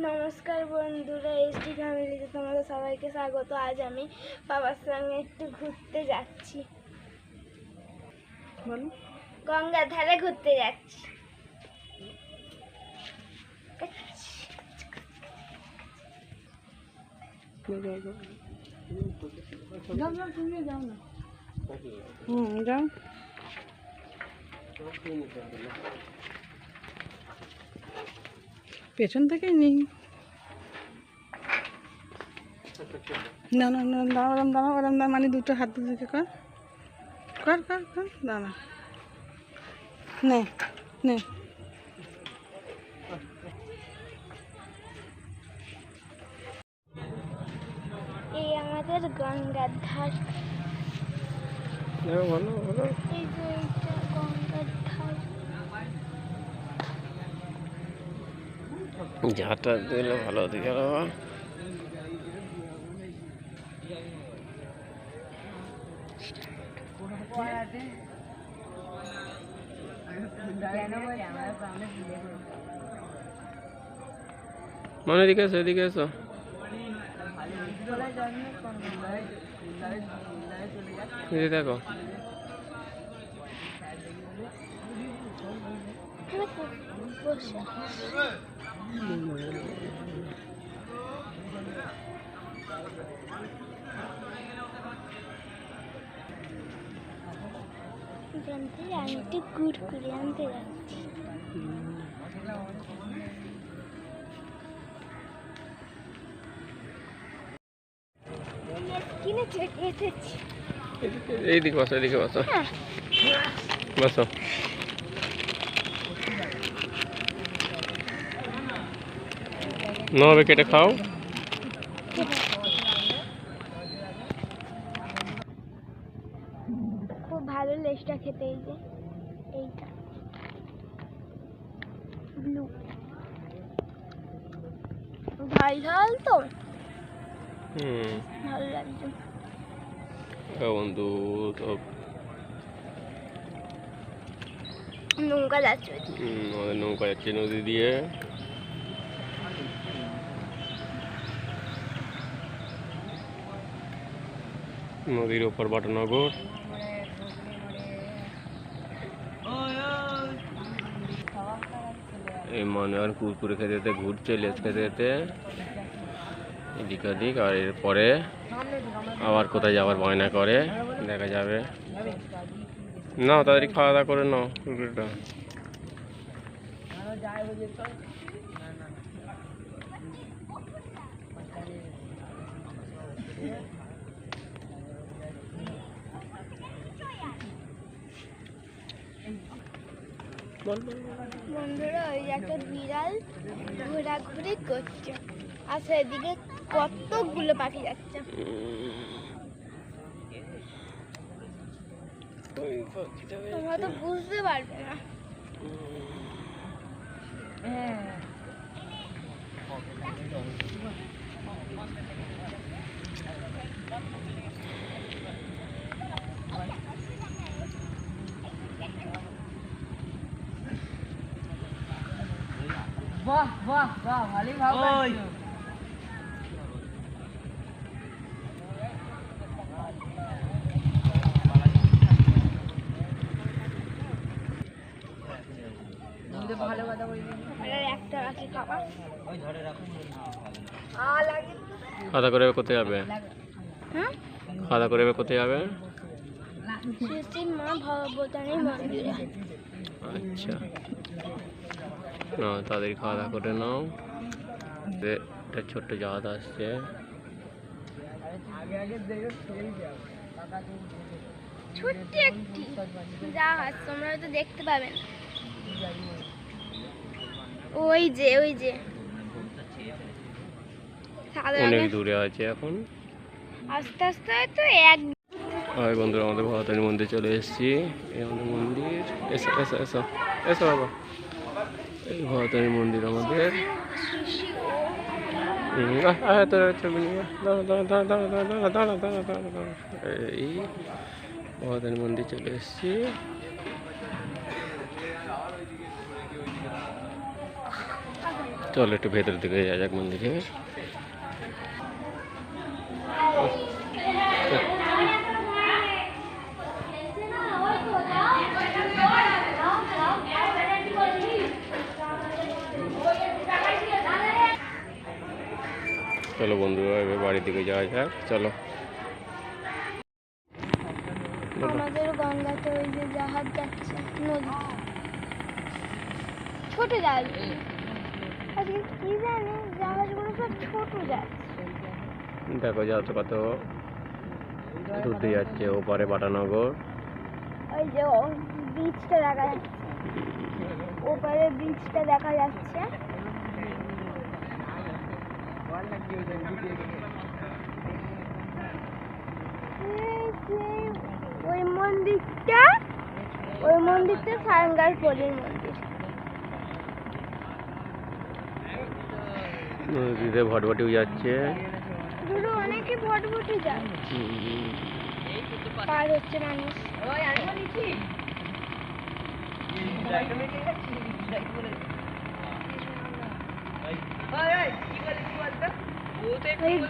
নমস্কার বন্ধুরা, এসডি ফ্যামিলিতে তোমাদের সবাইকে স্বাগত। আজ আমি বাবার সঙ্গে একটু ঘুরতে যাচ্ছি। গঙ্গার ধারে ঘুরতে যাচ্ছি। যাও পেছন থেকেই নেই। না না না, দাঁড়ালাম দাঁড়ালাম না, মানে দুটো হাত থেকে কর কর কর কর, দাঁড়া নে নে। এই আমাদের গঙ্গার ধার। এই যে এইটা গঙ্গার ধার। ঝাঁটা দিলে ভালো দিকে বাবা। মনে এদিকে এসো, এদিকে এসো। দেখো আমি একটু কুরকুরে আনতে যাচ্ছি। এইদিকে বসো, এদিকে বসো, বসো। নবে কেটে খাও। খুব ভালো লেজটা খেতে। এই যে এইটা ব্লু, ঝাল ঝাল তো ভালো লাগছে বন্ধু। নৌকা যাচ্ছে, আমাদের নৌকা যাচ্ছে নদী দিয়ে। নদীর ওপর বাটানগর। এই মনে আর কুরকুরে খেতে খেতে ঘুরছে, লেজ খেতে খেতে এদিক ওদিক। আর এরপরে আবার কোথায় যাওয়ার বায়না করে, দেখা যাবে। না তাড়াতাড়ি খাওয়া দাওয়া করে নাও কুরকুরেটা। বন্ধুরা, ওই একটা বিড়াল ঘোরাঘুরি করছে, আর সেদিকে কতগুলো পাখি যাচ্ছে। তোমরা তো বুঝতে পারবে না। বাহ বাহ বাহ, ভালোই ভালো। ভালো কথা বলবি। একটা পাখি খাওয়া খাওয়া করে কোথায় যাবে? হ্যাঁ, খাওয়া করে কোথায় যাবে? শ্রী মা ভবতারিণী মন্দিরে। আচ্ছা, না তাদের খাওয়া দাওয়া করে নাও। একটা ছোট্ট জাহাজ আসছে। ছোট্ট একটি জাহাজ, তোমরা হয়তো দেখতে পাবেন। ওই যে ওই যে অনেক দূরে আছে এখন। আস্তে আস্তে হয়তো এক। হয় বন্ধুরা, আমাদের ভবতারিণী মন্দির চলে এসেছি। এই আমাদের মন্দির। এসো এসো এসো এসো বাবা। এই ভবতারিণী মন্দির আমাদের। এই ভবতারিণী মন্দির চলে এসেছি। চলো একটু ভেতর দিকে যাওয়া যাক মন্দিরে। চলো বন্ধুরা এবার বাড়ির দিকে যাওয়া যাক, চলো। আমাদের গঙ্গাতে ওই যে জাহাজ যাচ্ছে নদী, ছোট জাহাজ, আজকে কি জানি জাহাজগুলো সব ছোট যাচ্ছে। দেখো যাচ্ছে কত দূর দিয়ে যাচ্ছে, ওপারে বাটানগর। ওই যে বিচটা দেখা যাচ্ছে, ওপারে বিচটা দেখা যাচ্ছে। ওই মন্দিরটা সারেঙ্গার পল্লীর মন্দির। নদীতে ভটভটিও যাচ্ছে, ধরো অনেকে ভটভটি যায়, পার হচ্ছে মানুষ।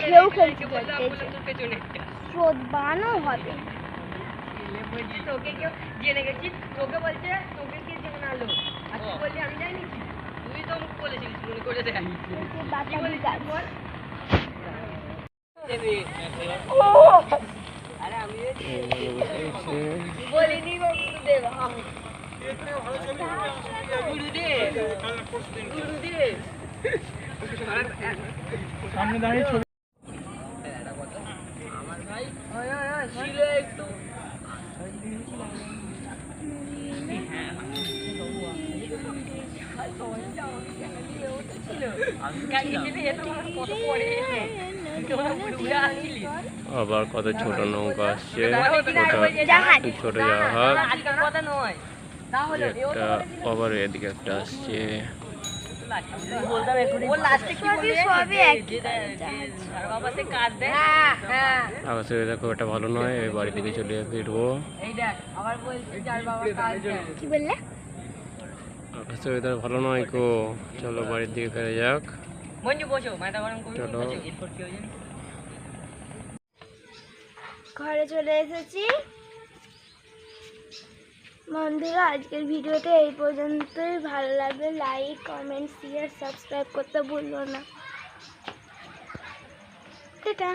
ঢেউ খেলছে, স্রোত বানও হবে। তোকে কেউ জেনে গেছি, তোকে বলছে তোকে কে জানালো, আর তুই বললি আমি জানি, তুই তো মুখ বলেছিলিস মনে করে দেখ বাতাবি গাছ। আরে আমি বলিনি গুরুদেব, গুরুদেব সামনে দাঁড়িয়ে ছবি আমার ভাই ছিল একটু আবার কত ছোট নৌকা আসছে, জাহাজ। ছোট জাহাজ। কথা নয়, তাহলে একটা আবার এদিকে একটা আসছে। আকাশের ওয়েদার খুব একটা ভালো নয়, এই বাড়ি থেকে চলে ফিরবো। কি বললে? আকাশের ওয়েদার ভালো নয় কো, চলো বাড়ির দিকে ফেরা যাক। চলো ঘরে চলে এসেছি। বন্ধুরা আজকের ভিডিওটা এই পর্যন্তই। ভালো লাগলে লাইক, কমেন্ট, শেয়ার, সাবস্ক্রাইব করতে ভুলবো না। টাটা।